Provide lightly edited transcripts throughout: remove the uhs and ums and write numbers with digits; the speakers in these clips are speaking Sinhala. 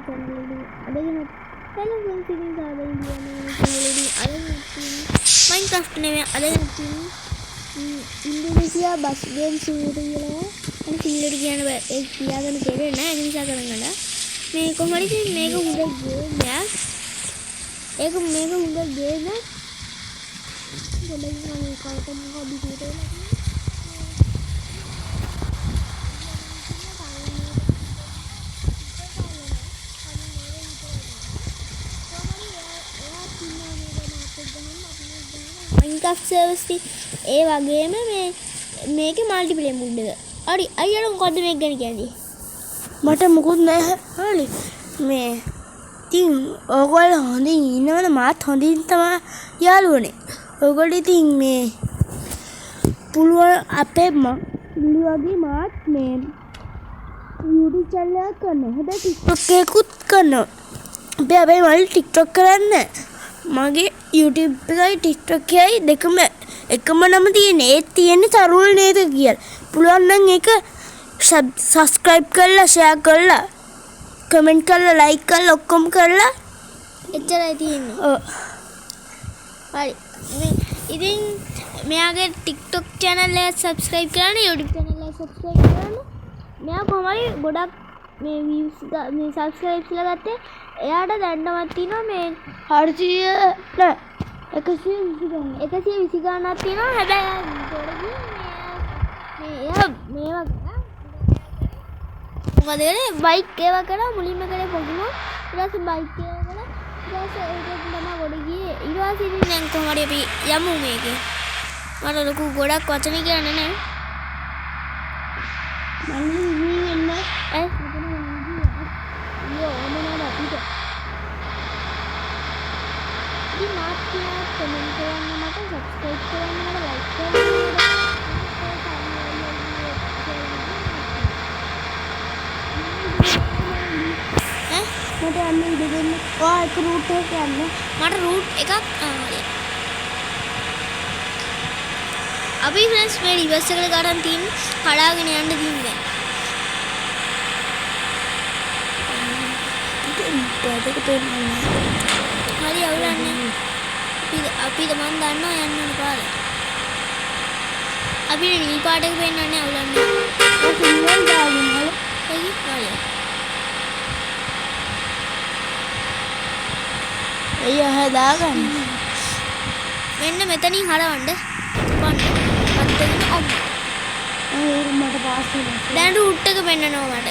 channel ini ada yang hello friends ini sahabat Indian channel ini ada yang Minecraft nih ada yang Indonesia bus game simulator kan simulator කියන එක කියාගෙන තේරෙන්නේ නැහැ ඒක නිසා කරන්න මේ කොහොමද මේක හොඳ ගේම් එකක් ඒක මේක හොඳ ගේම් එකක් ගොඩක් මම කවුරුත් හොබි හිතේ Minecraft servers ඒ වගේම මේකේ මල්ටිප්ලේයර් මොඩ් එක. හරි අයියට මොකද්ද මේක ගැන කියන්නේ? මට මොකුත් නැහැ. හරි. මේ ඉතින් ඔයගොල්ලෝ හොඳින් ඉන්නවද? මාත් හොඳින් තමයි යාළුවනේ. ඔයගොල්ලෝ ඉතින් මේ පුළුවන් අපේ වගේ මාත් මේ YouTube channel එකක් කරනවා. හැබැයි TikTok එකකුත් කරනවා. අපි මල් TikTok කරන්නේ මගේ YouTube එකයි TikTok එකයි දෙකම එකම නම තියෙන්නේ. ඒත් තියෙන්නේ තරුල් නේද කියලා. පුළුවන් නම් ඒක subscribe කරලා share කරලා comment කරලා like කරලා ඔක්කොම කරලා එච්චරයි තියෙන්නේ. ඔව්. හරි. ඉතින් මෙයාගේ TikTok channel එක subscribe කරන්න YouTube channel එක subscribe කරන්න. මෙයා කොහමයි ගොඩක් මේ views මේ subscribes ලා ගත්තේ. එයාට දැන්නවත් තියෙනවා මේ 400 නෑ 120 ගණනක් තියෙනවා. හැබැයි එයා මේවා මොකද කරේ බයික් ඒවා කරා මුලින්ම කරේ පොඩිම ඊට පස්සේ බයික් ඒවා කරා ඊට පස්සේ ඒක තමයි ගොඩ ගියේ ඊට පස්සේ ඉතින් දැන් කොහමද අපි යමු මේකේ මට ලොකු ගොඩක් වචන කියන්නේ නැහැ මම ඉන්නේ ඈ යෝ මොනවද අපිට ඉතින් මාත් කියලා කමෙන්ට් කරන්න මට සබ්ස්ක්‍රයිබ් කරන්න මට ලයික් කරන්න මට යන්න ඉඩ දෙන්න. ඔයා එක රූට් එකක් යන්න. මට රූට් එකක් හරි. අපි ෆ්‍රෙන්ඩ්ස් මේ රිවර්ස් එකට ගන්න තියෙන කඩාගෙන යන්න තියෙන්නේ. හරි අවුලන්නේ. අපි මන් දන්නවා යන්න ඕන පාර. අපි නිල් පාට එක පෙන්නන්නේ අවුලන්නේ. ඒක නිල් දාගෙන හරි. හරි. එය හදාගන්න. මෙන්න මෙතනින් හරවන්න. බලන්න. අත්තකින් ඔබ. ඒක මට පාස් වෙනවා. දැන් රූට් එක පෙන්නනවා මට.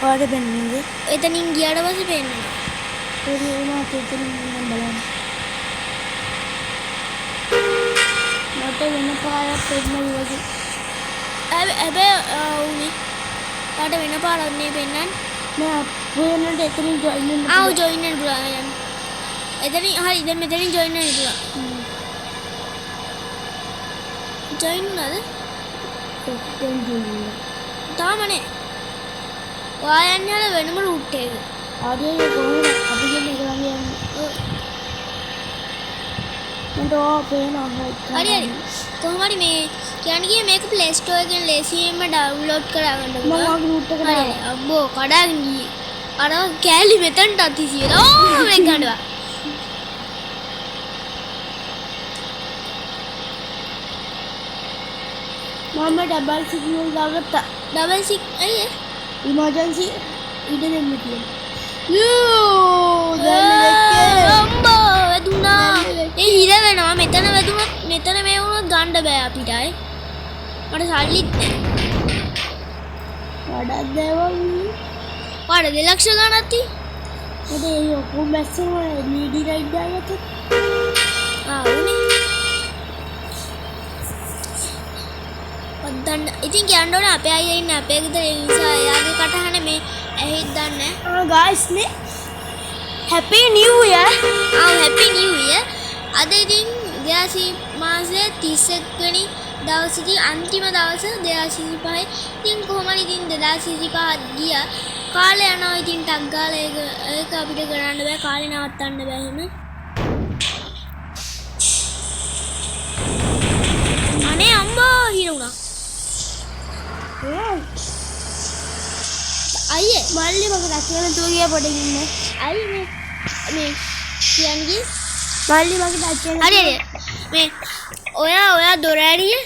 ඔයාට පෙන්නන්නේ? එතනින් ගියාට පස්සේ පෙන්නනවා. ඒක උනාට එතනින් මම බලන්න. මට වෙන පාරක් පෙන්නනවා වගේ. හැබැයි උනේ. පාට වෙන පාරක් නේ පෙන්නන්නේ. නෑ වෙනට එතනින් ජොයින් වෙන්න. ආව ජොයින් වෙන්න පුළුවන් යන්න. එතනින් හරි දැන් මෙතනින් ජොයින් වෙන්න පුළුවන්. ජොයින් වුණාද? එතෙන් ජොයින්. තාමනේ. ඔයා යන්නේ හල වෙනම රූට් එකක. ආදී කොහොමද අපි කියන්නේ එක ළඟ යන්නේ. මට ඕපේනවා. හරි. කොහොම හරි මේ කියන්නේ මේක Play Store එකෙන් ලේසියෙන්ම ඩවුන්ලෝඩ් කරගන්න පුළුවන්. මම රූට් එකට හරි. අබ්බෝ කඩාගෙන ගියේ. අර කෑලි මෙතනට අතිසියලා. ඕ මේ ගන්නවා. මම ඩබල් සිග්නල් දාගත්තා. ඩබල් සික් අයියේ ඉමර්ජන්සි ඉඩ දෙන්න කියලා. යෝ දැන් අම්බෝ වැදුනා. ඒ හිර වෙනවා මෙතන වැදුනොත් මෙතන මේ වුණොත් ගන්න බෑ අපිටයි. මට සල්ලිත් නැහැ. වඩා දේවල් පාඩ 2 ලක්ෂ ගණනක් තියෙයි. මට ඒ ඔක්කොම බැස්සම ලීඩි රයිඩ් දාගත්තා. උනේ. ඔද්දන්න. ඉතින් කියන්න ඕනේ අපේ අයියා ඉන්නේ අපේ ගෙදර ඒ නිසා එයාගේ කටහඬ මේ ඇහිත් දන්නේ නැහැ. ගායිස් නේ. හැපි නිව් ඉයර්. හැපි නිව් ඉයර්. අද ඉතින් 2000 මාසයේ 31 වෙනි දවසේ අන්තිම දවස 2025. ඉතින් කොහොමද ඉතින් 2025 ගියා. කාලේ යනවා ඉතින් ටක් ගාලා ඒක අපිට කරන්න බෑ. කාලේ නවත්තන්න බෑ එහෙම. අනේ අම්මා හිරුණා. අයියේ මල්ලි මගේ දැක්කම තු ගියා පොඩි ඉන්නේ. අයි මේ කියන්නේ මල්ලි මගේ දැක්කම හරි මේ ඔයා දොර ඇරියේ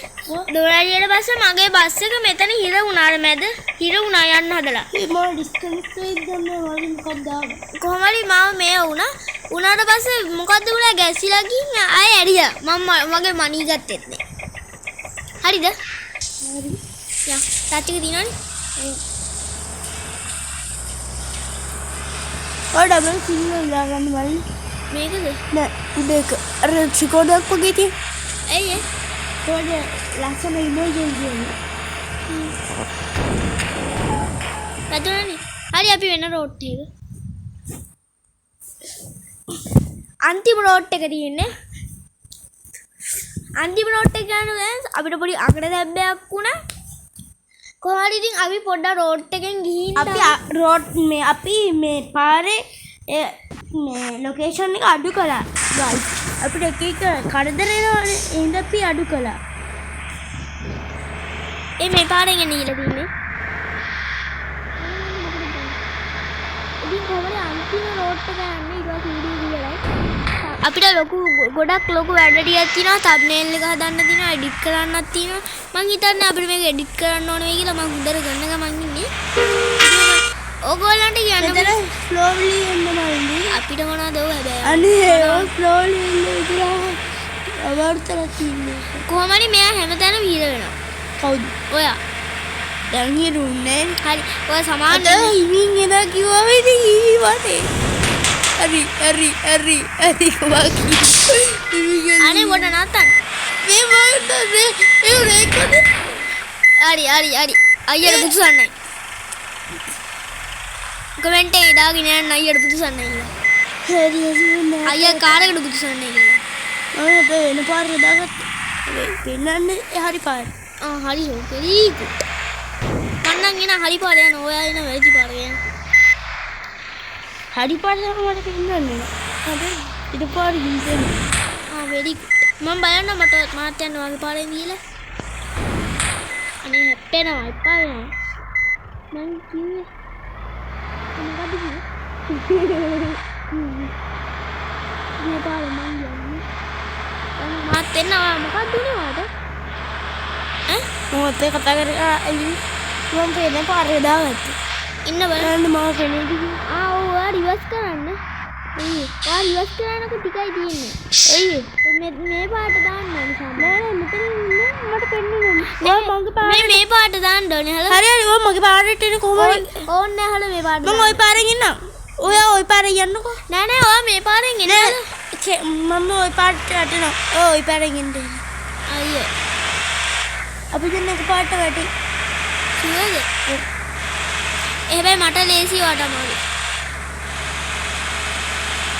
දොරාරියට පස්සේ මගේ බස් එක මෙතන හිර වුණාර මැද හිර වුණා යන්න හදලා. මේ මම ඩිස්කනෙක්ට් වෙයිද මේ වලින් මොකක්ද ආවේ? කොහොම හරි මාව මේ උනාට පස්සේ මොකද්ද උනා ගැසිලා ගිහින් ආයෙ ඇරියා. මම මගේ මණී ගත්තෙත් නෑ. හරිද? හරි. යා ටච් එක දිනවනේ. ඔය ඩබල් සිග්නල් දාගන්න මල්ලි. මේකද? නෑ උඩ එක අර ත්‍රිකෝණයක් වගේ තියෙන. ඇයි ඒ? පොඩ ලස්සන ඉමේජ් එකක් තියෙනවා. වැදුණානේ. හරි අපි වෙන රෝඩ් එක. අන්තිම රෝඩ් එක තියෙන්නේ. අන්තිම රෝඩ් එක යනවා අපිට පොඩි අගට දැබ්බයක් වුණා. කොහොමද ඉතින් අපි පොඩ්ඩක් රෝඩ් එකෙන් ගිහින් අපි මේ පාරේ මේ ලොකේෂන් එක අඩු කළා. ගයිස් අපිට එක එක කරදර එනවානේ. එහෙනම් අපි අඩු කළා. මේ පාරෙන් එන්න ඉල තින්නේ. ඉතින් කොහොමද අන්තිම රෝඩ් එක යන්නේ ඊට පස්සේ වීඩියෝ කියලා. අපිට ගොඩක් ලොකු වැඩ ටිකක් තියෙනවා. තම්බ්නේල් එක හදන්න තියෙනවා, එඩිට් කරන්නත් තියෙනවා. මං හිතන්නේ අපිට මේක එඩිට් කරන්න ඕනේ වෙයි කියලා. මං හොඳට ගන්න ගමන් ඉන්නේ. ඔයගොල්ලන්ට කියන්න මෙතන ස්ලෝලි එන්න මල්ලි. අපිට මොනවද ඔය හැබැයි. අනේ ඔය ස්ලෝලි එන්න විතරක් අවර්තන තියෙන්නේ. කොහොම හරි මෙයා හැමතැනම හිර වෙනවා. කවුද? ඔයා. දැන් හිරුන්නේ. හරි. ඔය සමාන හිමින් එනවා කිව්වම ඉතින් ඊවනේ. හරි වාකි. අනේ මොඩ නත්තන්. මේ මොකටද ඒ රේකෝඩ්? හරි. අයියට පුදුසන්නයි. කමෙන්ට් එකේ දාගෙන යන්න අයියට පුදුසන්නයි කියලා. හරි අයියා කාරකට පුදුසන්නයි කියලා. මම වෙන පාරේ දාගත්තා. පෙන්නන්නේ හරි පාර. හරි very good. මන්නම් එන හරි පාර යන ඔයා එන වැරදි පාර යන. හරි පාර තමයි මට පෙන්නන්නේ. හරි. ඊට පාර හින්දෙන්නේ. very good. මම බලන්න මට මාත් යන්න වගේ පාරෙන් ගිහලා. අනේ හැප්පෙනවා එපා වෙනවා. මං කිව්වේ මොකද කිව්වේ? මේ පාරේ මං යන්නේ. මාත් එන්නවා මොකක්ද උනේ වාට? මොකද කතා කරලා ඇයි මම පේන පාරේ දාගත්තා. ඉන්න බලන්න මම පේන්නේ. ඔයා රිවර්ස් කරන්න. ඔයා රිවර්ස් කරනකොට ටිකයි තියෙන්නේ. එයි මේ පාට දාන්න ඕනේ සාම. නෑ මෙතන ඉන්නේ මට පෙන්නුනේ. ඔය මගේ පාරේ මේ පාට දාන්න ඕනේ හල. හරි ඔය මගේ පාරේට එන්නේ කොහොමද? ඕන්නේ හල මේ පාට. මම ওই පාරෙන් ඉන්නම්. ඔයා ওই පාරේ යන්නකෝ. නෑ ඔයා මේ පාරෙන් එන්න. මම ওই පාරට යටිනවා. ওই පාරෙන් ඉන්න. අයියේ. අපි දැන් එක පාරට වැටි. සියද? හැබැයි මට ලේසි වට අමාරු.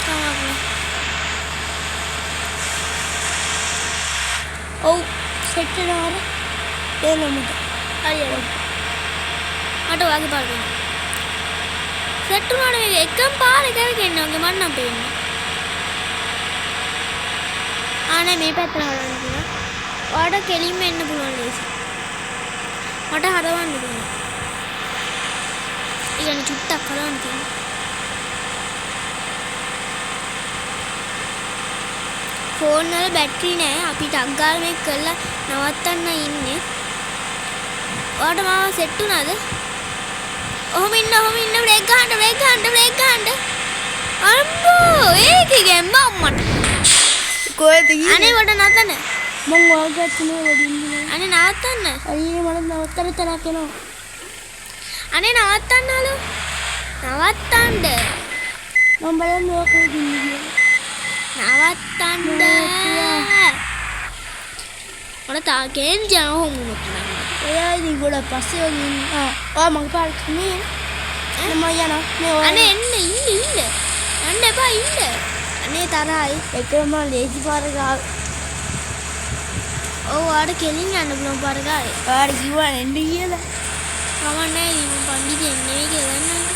තමයි. ඔව් සෙට් වෙනවා. එළමද. හරි. මට වගේ පාර දෙන්න. සෙට් වුණාට මේක එකම පාර එකකට එන්න වගේ මන් නම් පේන්නේ. ආනේ මේ පැත්තට හරවන්න පුළුවන්. ඔයාට කෙලින්ම එන්න පුළුවන් ලේසි. මට හරවන්න පුළුවන්. ඉතින් චුට්ටක් හරවන්න තියෙනවා. ෆෝන් වල බැටරි නෑ. අපි ටක් ගාලා මේක කරලා නවත්තන්න ඉන්නේ. ඔයාට මාව සෙට් වුණාද? ඔහොම ඉන්න බ්‍රේක් ගන්න. අම්බෝ ඒකේ මම්මට. කොහෙද ගියේ? අනේ වඩ නතන. මං වාගත්තුනේ වඩින්නේ. අනේ නවත්තන්න. අයියේ මට නවත්තර තරක් එනවා. අනේ නවත්තන්න හලෝ. නවත්තන්න. මම බලන්නේ ඔය කොහෙද ඉන්නේ. නවත්තන්න. මට තාකෙන් ජාහොම් වුණා. ඔයා ඉතින් ගොඩක් පස්සේ වගේ ඉන්නේ. ඔයා මගේ පාරට මේ මම යනවා. මේ ඔයා අනේ එන්න. යන්න එපා ඉන්න. අනේ තරහයි. එකම ලේසි පාර ගාව. ඔව් ආඩ කෙලින් යන්න පුළුවන් පාර ගාවේ. ඔයාට කිව්වා එන්න කියලා. කමන්නේ මම පණ්ඩිතෙක් නෙවෙයි කියලා දන්නවද?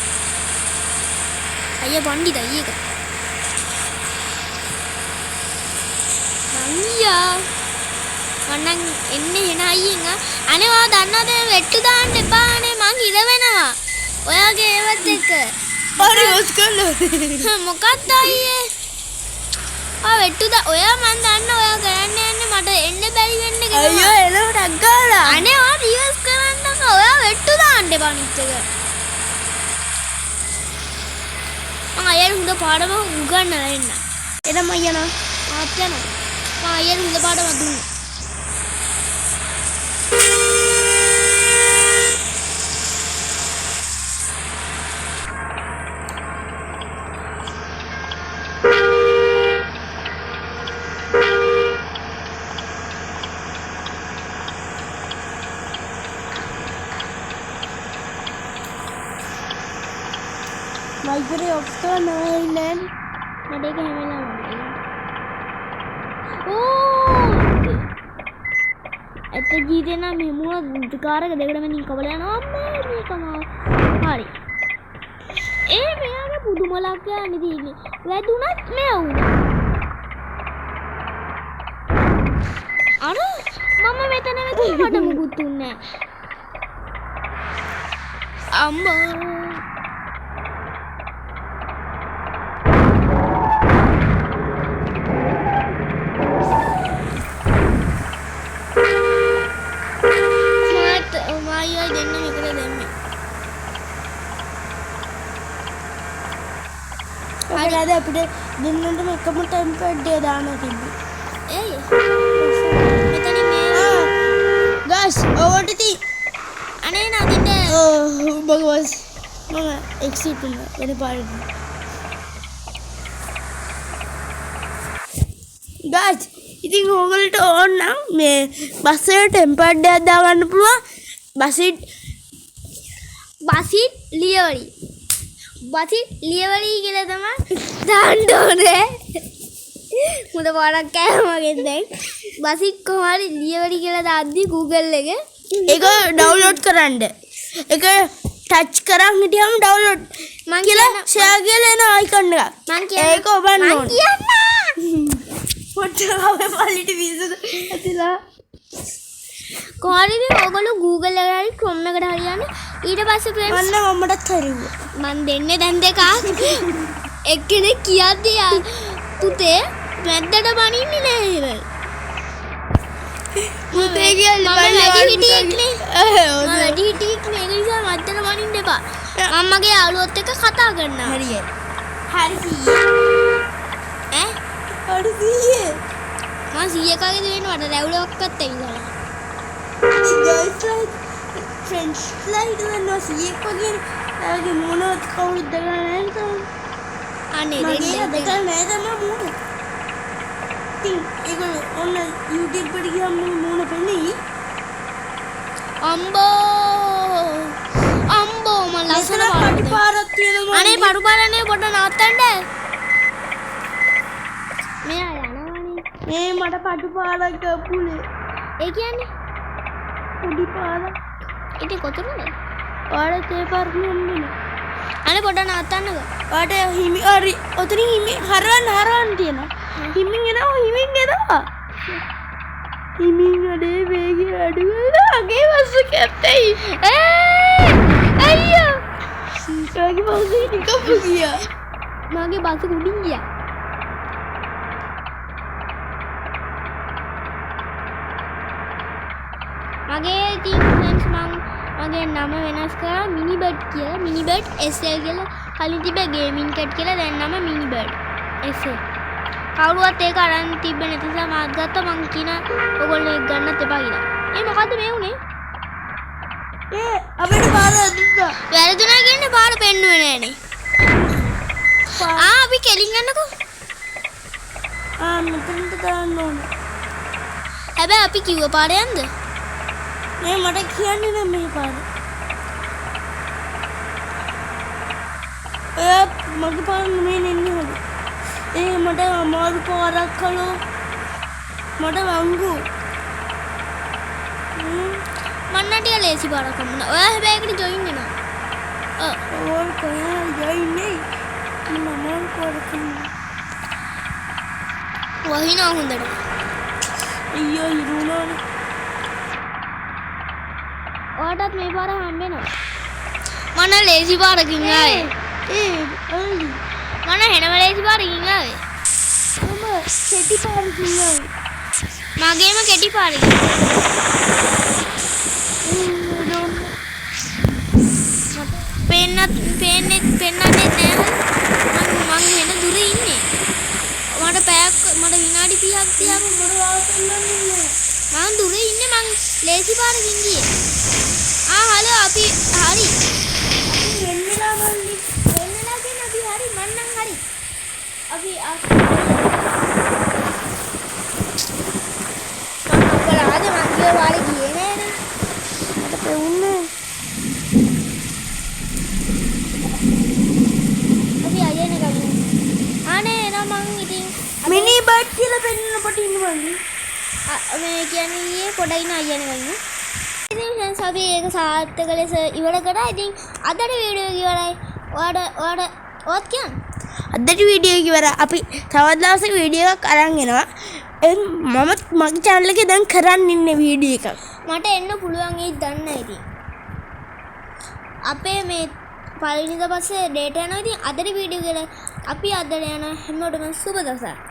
අයියා පණ්ඩිතයි ඒක. අයියා මන්නම් එන්නේ එන අයියෙන් අනේ ඔයා දන්නවද වෙට්ටු දාන්න එපානේ මං හිර වෙනවා. ඔයාගේ ඒවත් එක්ක හරි ඔස් කරලා මොකක්ද අයියේ වෙට්ටුද ඔයා මන් දන්න ඔයා කරන්න යන්නේ මට එන්න බැරි වෙන්න කියලා අයියෝ එළවටක් ගාලා අනේ ඔයා රිවර්ස් කරන්නක ඔයා වෙට්ටු දාන්න එපා අනිත් එක මම අයියට හොඳ පාඩම උගන්වලා එන්න එනම අයියනා මාත් යනවා මම අයියට හොඳ පාඩමක් දුන්නා මයිකරේ ඔෆ් කරනවා ඉන්න මට ඒක හැම වෙලාවෙම ඕ ඇත්ත ජීවිතේ නම් මෙමුණ කාරක දෙකට මෙන් කවල යනවා අම්මේ මේකම හරි ඒ මෙයාගේ පුදුම ලක්කයක් නෙදී වැදුනත් මෙයා වුණා අර මම මෙතන වැදුනේ මට මුකුත් දුන්නේ නැහැ අම්මා අද අපිට දෙන්නටම එකම ටයිම් පැඩ් එක දාන්න තිබ්බේ. ඒයි. මෙතන මේ ගස් ඔවට ති. අනේ නදින්න. බගවස්. මම එක්සිට් වුණා වෙන පාරට. ගස් ඉතින් ඕගලට ඕන නම් මේ බස් එකට ටයිම් පැඩ් එකක් දාගන්න පුළුවන්. බසිට් ලියවරි. බසිට් ලියවරි කියලා තමයි දාන්න ඕනේ. මුද පාඩක් කෑමගෙන් දැන් බසිට් කොහොමද ලියවරි කියලා දාද්දි Google එකේ ඒක ඩවුන්ලෝඩ් කරන්න. ඒක ටච් කරන් හිටියම ඩවුන්ලෝඩ් මං කියලා ෂෙයා කියලා එන අයිකන් එකක්. මං කියන්න ඒක ඔබන්න ඕන. මං කියන්න. පොට්ටාවේ පල්ලිට වීසද ඇතිලා කොහොමද ඔයගොල්ලෝ Google එකට හරි Chrome එකට හරි යන්නේ ඊට පස්සේ friends මන්න මමටත් හරිවුවා. මන් දෙන්නේ දැන් දෙකක් එක්කෙනෙක් කියද්දි පුතේ වැද්දට බනින්නේ නැහැ පුතේ කියන්නේ මම වැඩි හිටියෙක්නේ මම වැඩි හිටියෙක් මේක නිසා වැද්දට බනින්න එපා මම මගේ යාළුවොත් එක්ක කතා කරනවා හරියයි. හරි සීයේ. ඈ හරි සීයේ. මම 100 කගේ දෙන්න වඩා රැවුලක්වත් ඇවිල්ලා ගර්ල්ෆ්‍රෙන්ඩ් ෆ්‍රෙන්ඩ්ස් ලයිඩ් වෙනවා සීයේ වගේ ආගේ මොනවත් කවුරුත් දගලා නැහැ නේද? අනේ මගේ දෙන්න දගලා නැහැ තමයි මොන. ඉතින් ඒක ඔන්න YouTube එකට ගියාම මොන පෙන්නේ? අම්බෝ මම ලස්සන පාරක් තියෙනවා. අනේ පඩු පාරනේ පොඩ නවත්තන්න මෙයා යනවනේ මේ මට පඩු පාරක් පුලේ. ඒ කියන්නේ පොඩි පාරක්. ඉතින් කොතනද ඔයාලට ඒ පාරක් නෙමෙයි. අනේ පොඩ නවත්තන්නකෝ ඔයාට හිමි හරි ඔතනින් හිමි හරවන්න තියෙනවා. හිමින් එනවා. හිමින් අඩේ වේගය අඩු වෙනවා. අගේ බස් එක ඇත්තයි. අයියෝ සීකාගේ බස් එක නිකම්ම ගියා. මගේ බස් උඩින් ගියා මගේ ඉතින් friends මගේ නම වෙනස් කරා මිනිබර්ඩ් කියලා මිනිබර්ඩ් SL කියලා කලින් තිබ්බේ ගේමින් කැට් කියලා දැන් නම මිනිබර්ඩ් SL කවුරුවත් ඒක අරන් තිබ්බේ නැති නිසා මාත් ගත්තා මං කියන ඔයගොල්ලෝ ඒක ගන්නත් එපා කියලා ඒ මොකද්ද මේ උනේ අපිට පාර දුන්නා. වැරදුනා කියන්නේ පාර පෙන්නුවේ නෑනේ අපි කෙලින් යන්නකෝ මෙතනට දාන්න ඕන. හැබැයි අපි කිව්ව පාර යන්ද මේ මට කියන්නේ නෑ මේ පාර. මගේ පාර නෙමෙයි නෙන්නේ හොද. මට අමාරු පාරක් කළෝ. මට වංගු. මන්නටිය ලේසි පාරක් හම්බුණා. ඔයා හැබැයි ඒකට ජොයින් වෙනවා. ඔය කොහේ ජොයින් නේ? මම පාරක් වහිනා හොඳට. අයියෝ ඉරුණානේ. ඔයාටත් මේ පාර හම්බ වෙනවා. මන ලේසි පාරකින් ආවේ. අලි මන හෙනම ලේසි පාරකින් ආවේ. මම කෙටි පාරකින් ආවේ. මගේම කෙටි පාරකින්. පෙන්නන්නේ නැහැ. මං වෙන දුර ඉන්නේ. මට පැයක් මට විනාඩි 30ක් මං දුර ඉන්නේ. මං ලේසි පාරකින් ගියේ. හලෝ අපි හරි. වෙන්නලා මල්ලි. වෙන්නලා කියන අපි හරි. මං නම් හරි. අපි අපරාධ මං කිය වාලේ ගියේ නෑනේ. මට පෙවුන්නේ. අපි අයන ගමු. අනේ එනවා මං ඉතින් මිනි බර්ඩ් කියලා පෙන්නනකොට ඉන්න මල්ලි. මේ කියන්නේ ඊයේ පොඩයි න අයන ගමු. ඉතින් දැන් අපි ඒක සාර්ථක ලෙස ඉවර කරා. ඉතින් අදට වීඩියෝ එක ඉවරයි. ඔයාට කියන්න. අදට වීඩියෝ එක ඉවරයි. අපි තවත් දවසක වීඩියෝ එකක් අරන් එනවා. මම මගේ channel එකේ දැන් කරන් ඉන්නේ වීඩියෝ එකක්. මට එන්න පුළුවන් ඒත් දන්නේ නැහැ ඉතින්. අපේ මේ පළවෙනිද පස්සේ ඩේටා යනවා. ඉතින් අදට වීඩියෝ එක අපි අදට යන හැමෝටම සුබ දවසක්.